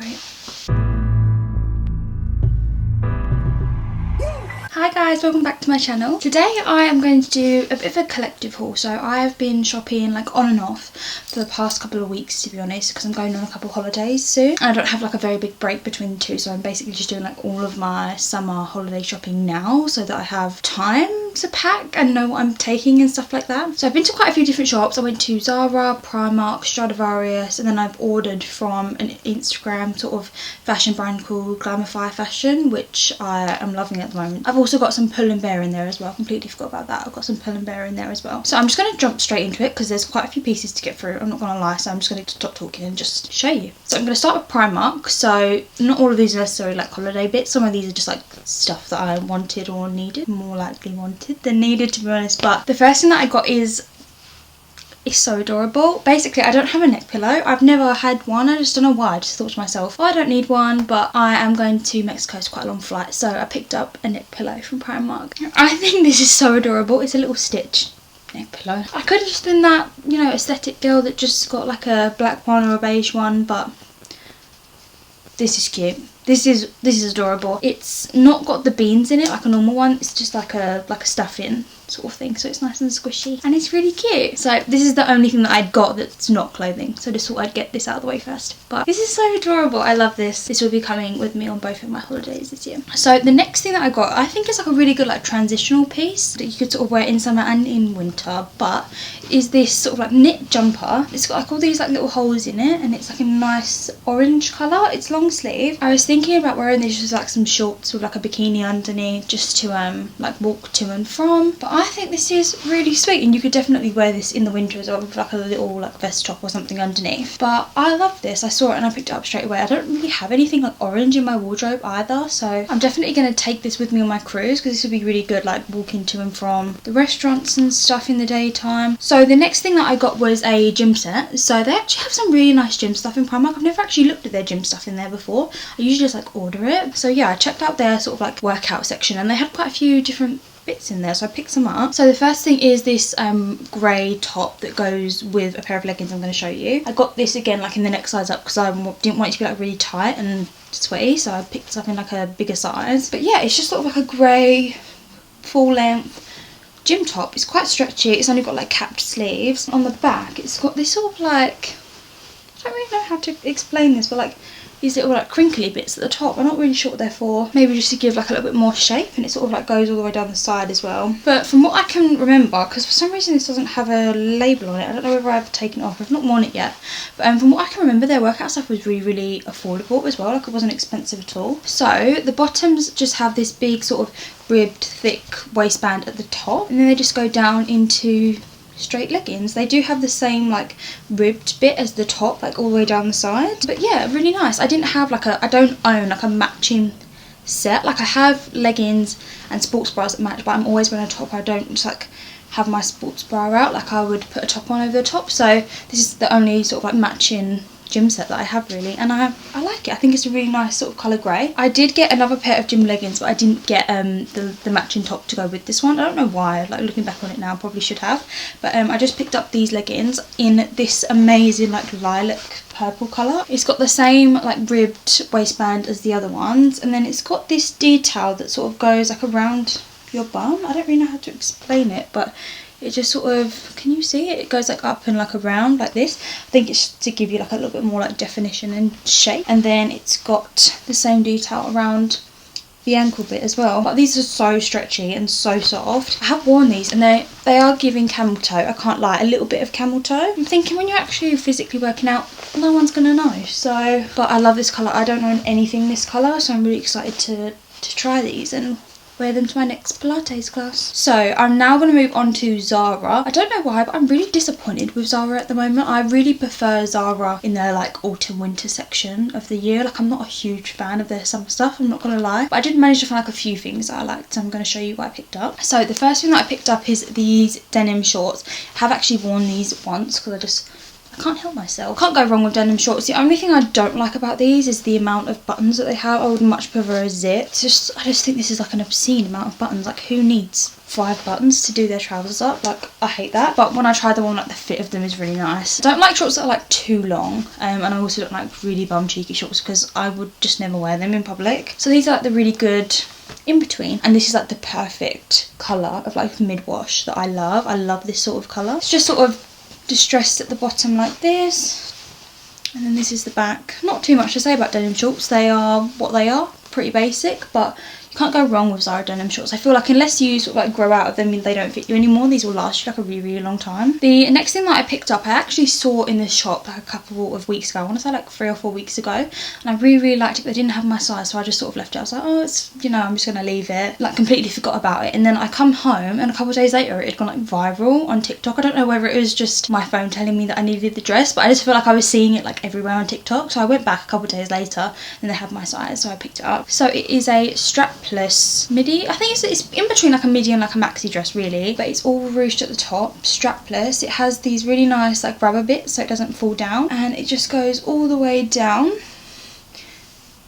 great. Hi guys, welcome back to my channel. Today I am going to do a bit of a collective haul. So I have been shopping like on and off for the past couple of weeks, to be honest, because I'm going on a couple of holidays soon. I don't have like a very big break between the two, so I'm basically just doing like all of my summer holiday shopping now so that I have time to pack and know what I'm taking and stuff like that. So I've been to quite a few different shops. I went to Zara, Primark, Stradavarius, and then I've ordered from an Instagram sort of fashion brand called Glamify fashion, which I am loving at the moment. I've also got some Pull&Bear in there as well. I completely forgot about that. I've got some Pull&Bear in there as well. So I'm just going to jump straight into it because there's quite a few pieces to get through. I'm not going to lie, so I'm just going to stop talking and just show you. So I'm going to start with Primark. So not all of these are necessarily like holiday bits. Some of these are just like stuff that I wanted or needed. More likely wanted than needed, to be honest. But the first thing that I got is so adorable. Basically, I don't have a neck pillow. I've never had one. I just don't know why. I just thought to myself, oh, I don't need one, but I am going to Mexico. It's quite a long flight, so I picked up a neck pillow from Primark. I think this is so adorable. It's a little stitch neck pillow. I could have just been that, you know, aesthetic girl that just got like a black one or a beige one, but this is cute. This is adorable. It's not got the beans in it like a normal one. It's just like a stuffing sort of thing, so it's nice and squishy and it's really cute. So this is the only thing that I got that's not clothing, so I just thought I'd get this out of the way first. But this is so adorable. I love this. This will be coming with me on both of my holidays this year. So the next thing that I got, I think it's like a really good like transitional piece that you could sort of wear in summer and in winter, but is this sort of like knit jumper. It's got like all these like little holes in it and it's like a nice orange colour. It's long sleeve. I was thinking about wearing this with like some shorts with like a bikini underneath just to like walk to and from, but I think this is really sweet and you could definitely wear this in the winter as well with like a little like vest top or something underneath. But I love this. I saw it and I picked it up straight away. I don't really have anything like orange in my wardrobe either, so I'm definitely going to take this with me on my cruise because this would be really good like walking to and from the restaurants and stuff in the daytime. So the next thing that I got was a gym set. So they actually have some really nice gym stuff in Primark. I've never actually looked at their gym stuff in there before. I usually just like order it. So yeah, I checked out their sort of like workout section and they had quite a few different bits in there, so I picked some up. So the first thing is this grey top that goes with a pair of leggings I'm going to show you. I got this again like in the next size up because I didn't want it to be like really tight and sweaty, so I picked up in like a bigger size. But yeah, it's just sort of like a grey full length gym top. It's quite stretchy. It's only got like capped sleeves. On the back it's got this sort of like, I don't really know how to explain this, but like these little like crinkly bits at the top. I'm not really sure what they're for. Maybe just to give like a little bit more shape, and it sort of like goes all the way down the side as well. But from what I can remember, because for some reason this doesn't have a label on it, I don't know whether I've taken it off. I've not worn it yet. But from what I can remember, their workout stuff was really, really affordable as well. Like it wasn't expensive at all. So the bottoms just have this big sort of ribbed thick waistband at the top, and then they just go down into straight leggings. They do have the same like ribbed bit as the top, like all the way down the side. But yeah, really nice. I didn't have like I don't own like a matching set. Like I have leggings and sports bras that match, but I'm always wearing a top. I don't just like have my sports bra out. Like I would put a top on over the top. So this is the only sort of like matching gym set that I have really, and I like it. I think it's a really nice sort of colour grey. I did get another pair of gym leggings, but I didn't get the matching top to go with this one. I don't know why, like looking back on it now, I probably should have. But I just picked up these leggings in this amazing like lilac purple colour. It's got the same like ribbed waistband as the other ones, and then it's got this detail that sort of goes like around your bum. I don't really know how to explain it, but it just sort of, can you see it? It goes like up and like around like this. I think it's to give you like a little bit more like definition and shape. And then it's got the same detail around the ankle bit as well. But these are so stretchy and so soft. I have worn these and they are giving camel toe. I can't lie, a little bit of camel toe. I'm thinking when you're actually physically working out, no one's gonna know. So, but I love this colour. I don't own anything this colour, so I'm really excited to try these and wear them to my next Pilates class. So I'm now going to move on to Zara. I don't know why, but I'm really disappointed with Zara at the moment. I really prefer Zara in their like autumn winter section of the year. Like I'm not a huge fan of their summer stuff, I'm not going to lie, but I did manage to find like a few things that I liked, so I'm going to show you what I picked up. So the first thing that I picked up is these denim shorts. I have actually worn these once because I can't help myself. Can't go wrong with denim shorts. The only thing I don't like about these is the amount of buttons that they have. I would much prefer a zip. I just think this is like an obscene amount of buttons. Like who needs 5 buttons to do their trousers up. Like, I hate that. But when I try them on, like, the fit of them is really nice. I don't like shorts that are like too long, and I also don't like really bum cheeky shorts because I would just never wear them in public. So these are like the really good in between, and this is like the perfect colour of like mid wash that I love. I love this sort of colour. It's just sort of distressed at the bottom like this, and then this is the back. Not too much to say about denim shorts. They are what they are, pretty basic, but you can't go wrong with Zara denim shorts. I feel like unless you sort of like grow out of them and they don't fit you anymore, these will last you like a really long time. The next thing that I picked up, I actually saw in this shop like a couple of weeks ago. I want to say like 3 or 4 weeks ago, and I really liked it, but they didn't have my size, so I just sort of left it. I was like, oh, it's, you know, I'm just gonna leave it. Like, completely forgot about it. And then I come home, and a couple of days later it had gone like viral on TikTok. I don't know whether it was just my phone telling me that I needed the dress, but I just feel like I was seeing it like everywhere on TikTok. So I went back a couple of days later and they had my size, so I picked it up. So it is a strapless midi. I think it's in between like a midi and like a maxi dress really, but it's all ruched at the top, strapless. It has these really nice like rubber bits so it doesn't fall down, and it just goes all the way down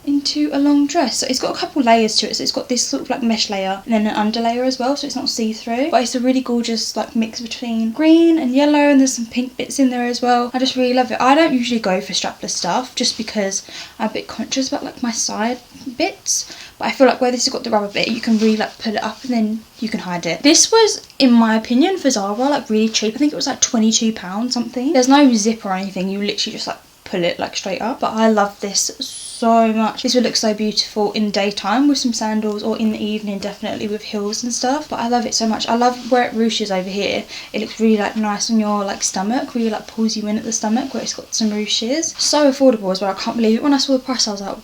into a long dress. So it's got a couple layers to it. So it's got this sort of like mesh layer and then an under layer as well, so it's not see-through, but it's a really gorgeous like mix between green and yellow, and there's some pink bits in there as well. I just really love it. I don't usually go for strapless stuff just because I'm a bit conscious about like my side bits, but I feel like where this has got the rubber bit, you can really like pull it up and then you can hide it. This was, in my opinion, for Zara, like really cheap. I think it was like £22 something. There's no zip or anything, you literally just like pull it like straight up. But I love this so much. This would look so beautiful in daytime with some sandals, or in the evening definitely with heels and stuff. But I love it so much. I love where it ruches over here. It looks really like nice on your like stomach, really like pulls you in at the stomach where it's got some ruches. So affordable as well. I can't believe it. When I saw the price I was like,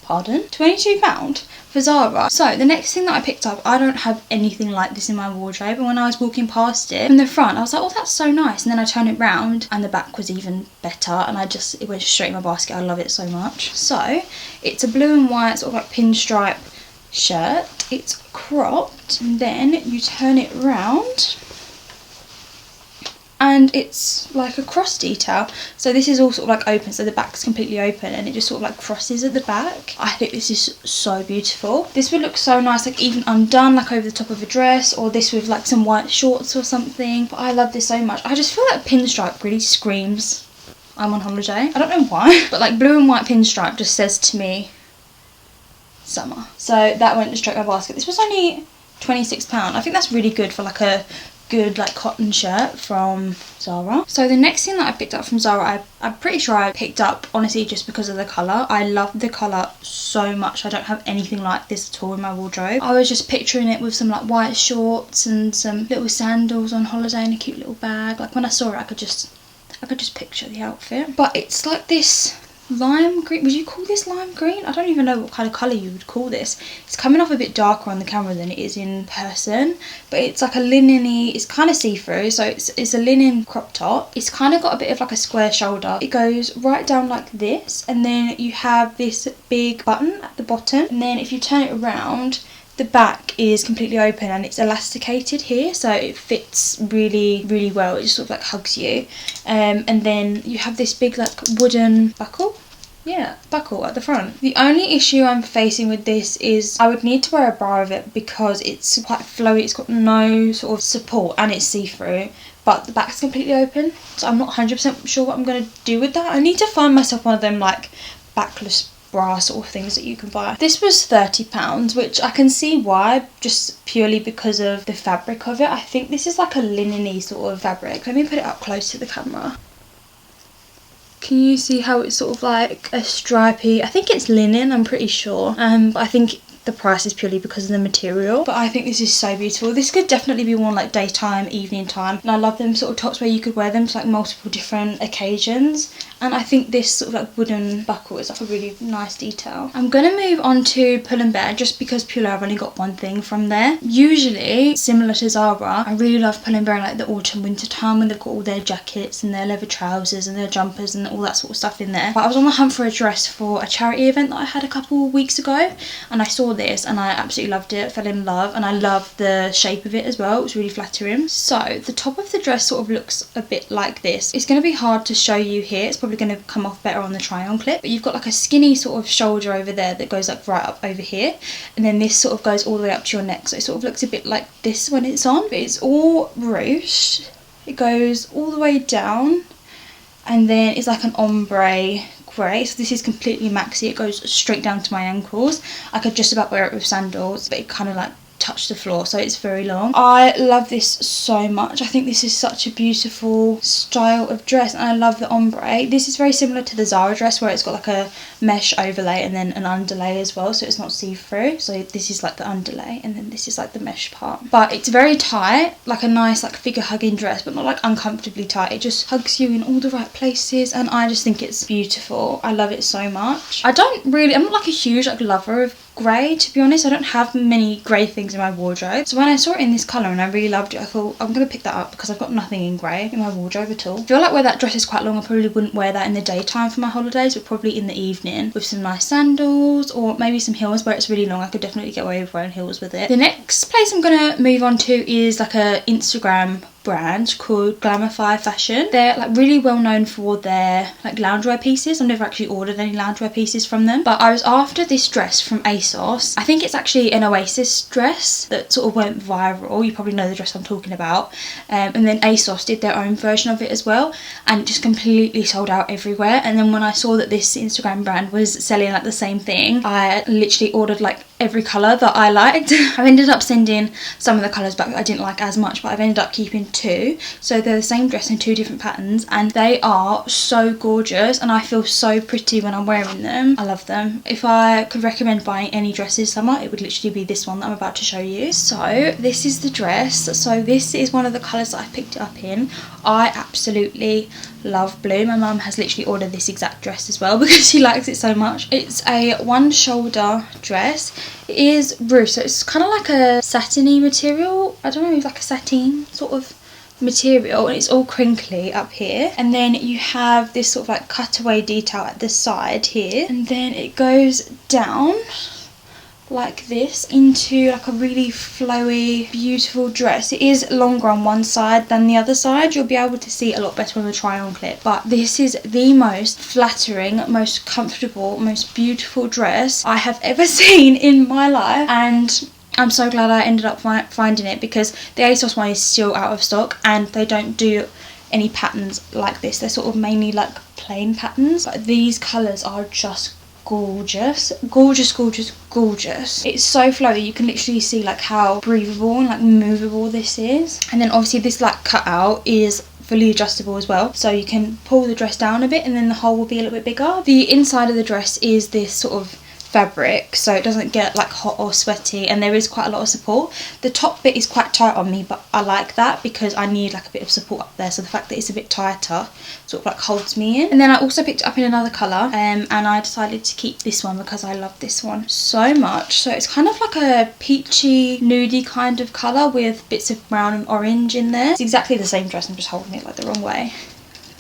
pardon? £22 for Zara. So the next thing that I picked up, I don't have anything like this in my wardrobe, and when I was walking past it from the front I was like, oh, that's so nice, and then I turned it round and the back was even better, and it went straight in my basket. I love it so much. So it's a blue and white sort of like pinstripe shirt. It's cropped, and then you turn it round and it's like a cross detail. So this is all sort of like open, so the back's completely open and it just sort of like crosses at the back. I think this is so beautiful. This would look so nice like even undone, like over the top of a dress, or this with like some white shorts or something. But I love this so much. I just feel like pinstripe really screams I'm on holiday. I don't know why, but like blue and white pinstripe just says to me summer. So that went straight in my basket. This was only £26. I think that's really good for like a good like cotton shirt from Zara. So the next thing that I picked up from Zara, I'm pretty sure I picked up honestly just because of the colour. I love the colour so much. I don't have anything like this at all in my wardrobe. I was just picturing it with some like white shorts and some little sandals on holiday and a cute little bag. Like when I saw it I could just picture the outfit. But it's like this lime green. Would you call this lime green? I don't even know what kind of colour you would call this. It's coming off a bit darker on the camera than it is in person, but it's like a linen-y, it's kind of see-through, so it's a linen crop top. It's kind of got a bit of like a square shoulder. It goes right down like this, and then you have this big button at the bottom, and then if you turn it around, the back is completely open and it's elasticated here, so it fits really well. It just sort of like hugs you, and then you have this big like wooden buckle at the front. The only issue I'm facing with this is I would need to wear a bra with it because it's quite flowy. It's got no sort of support and it's see-through, but the back's completely open, so I'm not 100% sure what I'm going to do with that. I need to find myself one of them like backless bra sort of things that you can buy. This was £30, which I can see why, just purely because of the fabric of it. I think this is like a linen-y sort of fabric. Let me put it up close to the camera. Can you see how it's sort of like a stripy, I think it's linen, I'm pretty sure, but I think the price is purely because of the material. But I think this is so beautiful. This could definitely be worn like daytime, evening time, and I love them sort of tops where you could wear them to like multiple different occasions. And I think this sort of like wooden buckle is like a really nice detail. I'm gonna move on to Pull&Bear just because purely I've only got one thing from there. Usually, similar to Zara, I really love Pull&Bear in like the autumn winter time when they've got all their jackets and their leather trousers and their jumpers and all that sort of stuff in there. But I was on the hunt for a dress for a charity event that I had a couple of weeks ago, and I saw this and I absolutely loved it, fell in love, and I love the shape of it as well. It was really flattering. So the top of the dress sort of looks a bit like this. It's going to be hard to show you here, it's probably going to come off better on the try on clip, but you've got like a skinny sort of shoulder over there that goes like right up over here, and then this sort of goes all the way up to your neck, so it sort of looks a bit like this when it's on, but it's all ruched. It goes all the way down, and then it's like an ombre grey, so this is completely maxi. It goes straight down to my ankles. I could just about wear it with sandals, but it kind of like touch the floor, so it's very long. I love this so much. I think this is such a beautiful style of dress, and I love the ombre. This is very similar to the Zara dress where it's got like a mesh overlay and then an underlay as well, so it's not see-through. So this is like the underlay and then this is like the mesh part, but it's very tight, like a nice like figure hugging dress, but not like uncomfortably tight. It just hugs you in all the right places, and I just think it's beautiful. I love it so much. I'm not like a huge like lover of grey, to be honest. I don't have many grey things in my wardrobe, so when I saw it in this colour and I really loved it, I thought I'm gonna pick that up because I've got nothing in grey in my wardrobe at all. I feel like where that dress is quite long, I probably wouldn't wear that in the daytime for my holidays, but probably in the evening with some nice sandals or maybe some heels. Where it's really long, I could definitely get away with wearing heels with it. The next place I'm gonna move on to is like a Instagram brand called Glamify fashion. They're like really well known for their like loungewear pieces. I've never actually ordered any loungewear pieces from them, but I was after this dress from ASOS. I think it's actually an Oasis dress that sort of went viral. You probably know the dress I'm talking about. And then ASOS did their own version of it as well, and it just completely sold out everywhere. And then when I saw that this Instagram brand was selling like the same thing, I literally ordered like every colour that I liked. I've ended up sending some of the colours back that I didn't like as much, but I've ended up keeping two. So they're the same dress in two different patterns, and they are so gorgeous, and I feel so pretty when I'm wearing them. I love them. If I could recommend buying any dresses this summer, it would literally be this one that I'm about to show you. So this is the dress. So this is one of the colours that I picked it up in. I absolutely love blue. My mum has literally ordered this exact dress as well because she likes it so much. It's a one shoulder dress. It is ruched, so it's kind of like a satiny material. I don't know, like a sateen sort of material, and it's all crinkly up here, and then you have this sort of like cutaway detail at the side here, and then it goes down like this into like a really flowy beautiful dress. It is longer on one side than the other side. You'll be able to see a lot better on the try on clip, but this is the most flattering, most comfortable, most beautiful dress I have ever seen in my life, and I'm so glad I ended up finding it because the ASOS one is still out of stock and they don't do any patterns like this. They're sort of mainly like plain patterns, but these colours are just gorgeous, gorgeous, gorgeous, gorgeous. It's so flowy. You can literally see like how breathable and like movable this is, and then obviously this like cutout is fully adjustable as well, so you can pull the dress down a bit and then the hole will be a little bit bigger. The inside of the dress is this sort of fabric, so it doesn't get like hot or sweaty, and there is quite a lot of support. The top bit is quite tight on me, but I like that because I need like a bit of support up there, so the fact that it's a bit tighter sort of like holds me in. And then I also picked it up in another colour, and I decided to keep this one because I love this one so much. So it's kind of like a peachy nudie kind of colour with bits of brown and orange in there. It's exactly the same dress, I'm just holding it like the wrong way,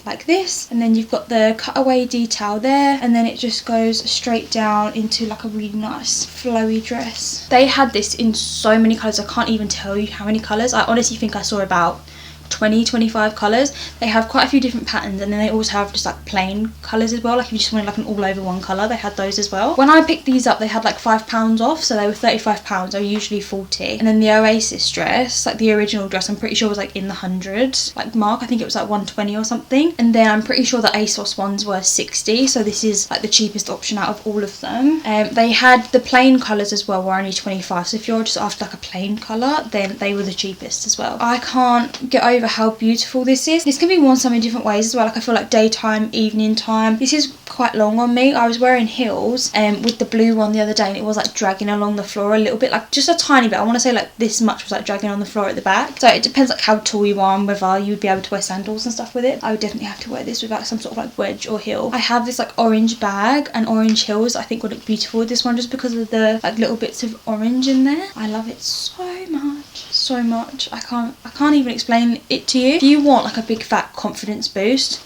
like this, and then you've got the cutaway detail there, and then it just goes straight down into like a really nice flowy dress. They had this in so many colours, I can't even tell you how many colours. I honestly think I saw about 20-25 colours. They have quite a few different patterns, and then they also have just like plain colours as well, like if you just wanted like an all over one colour, they had those as well. When I picked these up, they had like £5 off, so they were £35. They were usually 40. And then the Oasis dress, like the original dress, I'm pretty sure was like in the hundreds like mark. I think it was like 120 or something, and then I'm pretty sure the ASOS ones were 60, so this is like the cheapest option out of all of them. They had the plain colours as well, were only 25, so if you're just after like a plain colour, then they were the cheapest as well. I can't get over how beautiful this is. This can be worn so many different ways as well, like I feel like daytime, evening time. This is quite long on me. I was wearing heels with the blue one the other day, and it was like dragging along the floor a little bit, like just a tiny bit. I want to say like this much was like dragging on the floor at the back. So it depends like how tall you are and whether you would be able to wear sandals and stuff with it. I would definitely have to wear this without some sort of like wedge or heel. I have this like orange bag and orange heels I think would look beautiful with this one, just because of the like little bits of orange in there. I love it so much, so much. I can't even explain it to you. If you want like a big fat confidence boost,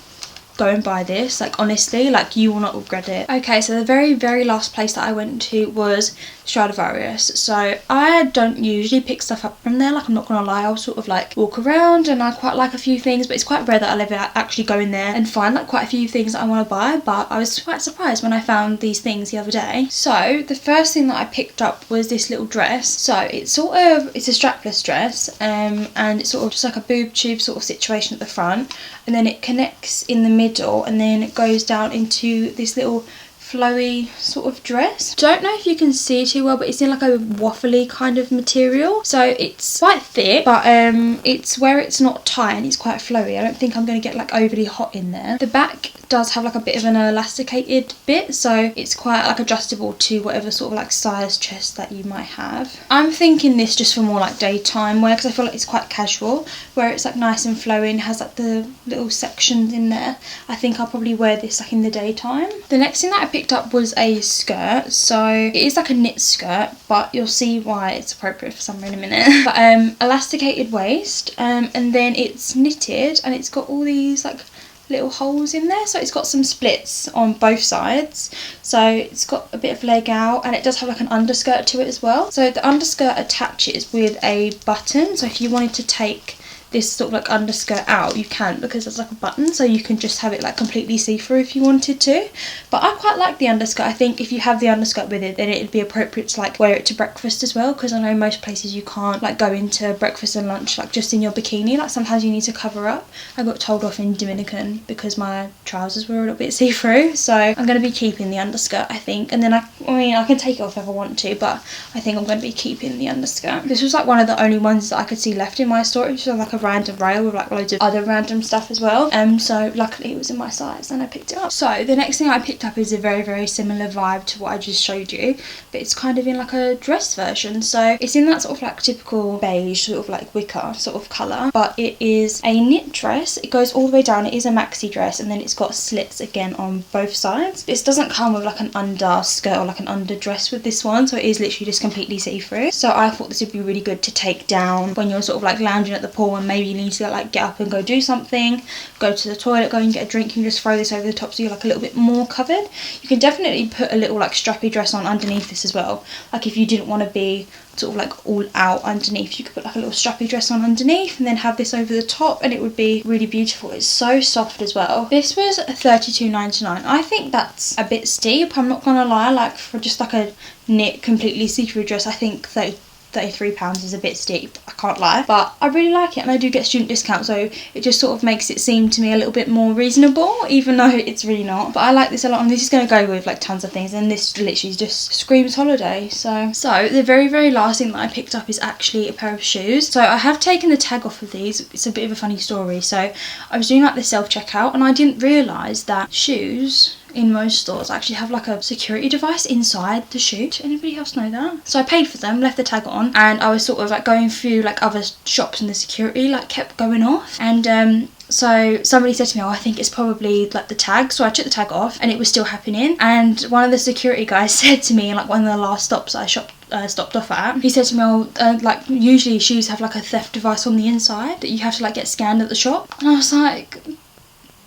go and buy this. Like honestly, like you will not regret it. Okay, so the very last place that I went to was Stradavarius. So I don't usually pick stuff up from there, like I'm not gonna lie. I'll sort of like walk around and I quite like a few things, but it's quite rare that I'll ever actually go in there and find like quite a few things that I want to buy. But I was quite surprised when I found these things the other day. So the first thing that I picked up was this little dress. So it's a strapless dress, and it's sort of just like a boob tube sort of situation at the front, and then it connects in the middle, and then it goes down into this little flowy sort of dress. Don't know if you can see too well, but it's in like a waffly kind of material, so it's quite thick, but it's where it's not tight and it's quite flowy. I don't think I'm going to get like overly hot in there. The back does have like a bit of an elasticated bit, so it's quite like adjustable to whatever sort of like size chest that you might have. I'm thinking this just for more like daytime wear, because I feel like it's quite casual, where it's like nice and flowing, has like the little sections in there. I think I'll probably wear this like in the daytime. The next thing that I picked up was a skirt. So it is like a knit skirt, but you'll see why it's appropriate for summer in a minute. But elasticated waist, and then it's knitted, and it's got all these like little holes in there, so it's got some splits on both sides, so it's got a bit of leg out, and it does have like an underskirt to it as well. So the underskirt attaches with a button, so if you wanted to take this sort of like underskirt out, you can, because there's like a button, so you can just have it like completely see-through if you wanted to. But I quite like the underskirt. I think if you have the underskirt with it, then it'd be appropriate to like wear it to breakfast as well, because I know most places you can't like go into breakfast and lunch like just in your bikini. Like sometimes you need to cover up. I got told off in Dominican because my trousers were a little bit see-through, so I'm going to be keeping the underskirt, I think. And then I mean I can take it off if I want to, but I think I'm going to be keeping the underskirt. This was like one of the only ones that I could see left in my store. It was like a random rail with like loads of other random stuff as well, so luckily it was in my size and I picked it up. So the next thing I picked up is a very similar vibe to what I just showed you, but it's kind of in like a dress version. So it's in that sort of like typical beige sort of like wicker sort of colour, but it is a knit dress. It goes all the way down. It is a maxi dress, and then it's got slits again on both sides. This doesn't come with like an under skirt or like an under dress with this one, so it is literally just completely see-through. So I thought this would be really good to take down when you're sort of like lounging at the pool and maybe you need to like get up and go do something, go to the toilet, go and get a drink. You can just throw this over the top so you're like a little bit more covered. You can definitely put a little like strappy dress on underneath this as well. Like if you didn't want to be sort of like all out underneath, you could put like a little strappy dress on underneath and then have this over the top, and it would be really beautiful. It's so soft as well. This was $32.99. I think that's a bit steep, I'm not gonna lie. Like for just like a knit completely see-through dress, I think £33 is a bit steep, I can't lie, but I really like it, and I do get student discount, so it just sort of makes it seem to me a little bit more reasonable, even though it's really not. But I like this a lot, and this is going to go with like tons of things, and this literally just screams holiday. So the very last thing that I picked up is actually a pair of shoes. So I have taken the tag off of these. It's a bit of a funny story. So I was doing like the self-checkout, and I didn't realise that shoes in most stores actually have like a security device inside the shoe. Did anybody else know that? So I paid for them, left the tag on, and I was sort of like going through like other shops, and the security like kept going off, and so somebody said to me, oh, I think it's probably like the tag. So I took the tag off and it was still happening, and one of the security guys said to me, like one of the last stops I stopped off at, he said to me, oh, like usually shoes have like a theft device on the inside that you have to like get scanned at the shop. And I was like,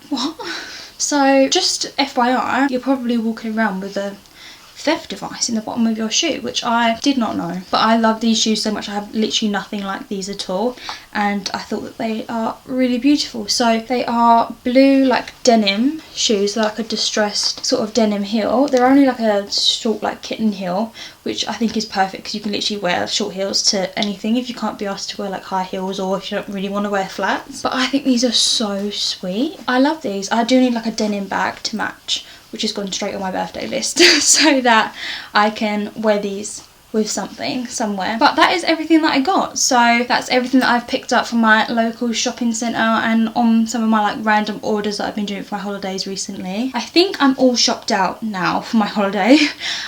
what? So just FYI, you're probably walking around with a theft device in the bottom of your shoe, which I did not know. But I love these shoes so much. I have literally nothing like these at all, and I thought that they are really beautiful. So they are blue like denim shoes. They're like a distressed sort of denim heel. They're only like a short like kitten heel, which I think is perfect because you can literally wear short heels to anything if you can't be asked to wear like high heels, or if you don't really want to wear flats. But I think these are so sweet. I love these. I do need like a denim bag to match, which has gone straight on my birthday list so that I can wear these with something somewhere. But that is everything that I got. So that's everything that I've picked up from my local shopping centre and on some of my like random orders that I've been doing for my holidays recently. I think I'm all shopped out now for my holiday.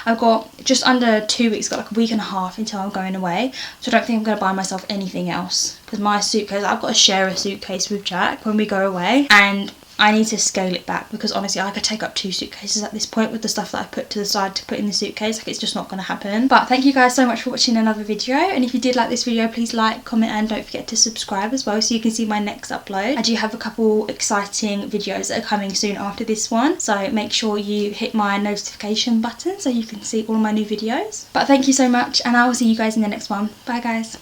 I've got just under 2 weeks, got like a week and a half until I'm going away, so I don't think I'm going to buy myself anything else, because my suitcase, I've got to share a suitcase with Jack when we go away, and I need to scale it back, because honestly I could take up 2 suitcases at this point with the stuff that I put to the side to put in the suitcase. Like, it's just not going to happen. But thank you guys so much for watching another video, and if you did like this video, please like, comment, and don't forget to subscribe as well so you can see my next upload. I do have a couple exciting videos that are coming soon after this one, so make sure you hit my notification button so you can see all my new videos. But thank you so much, and I will see you guys in the next one. Bye guys.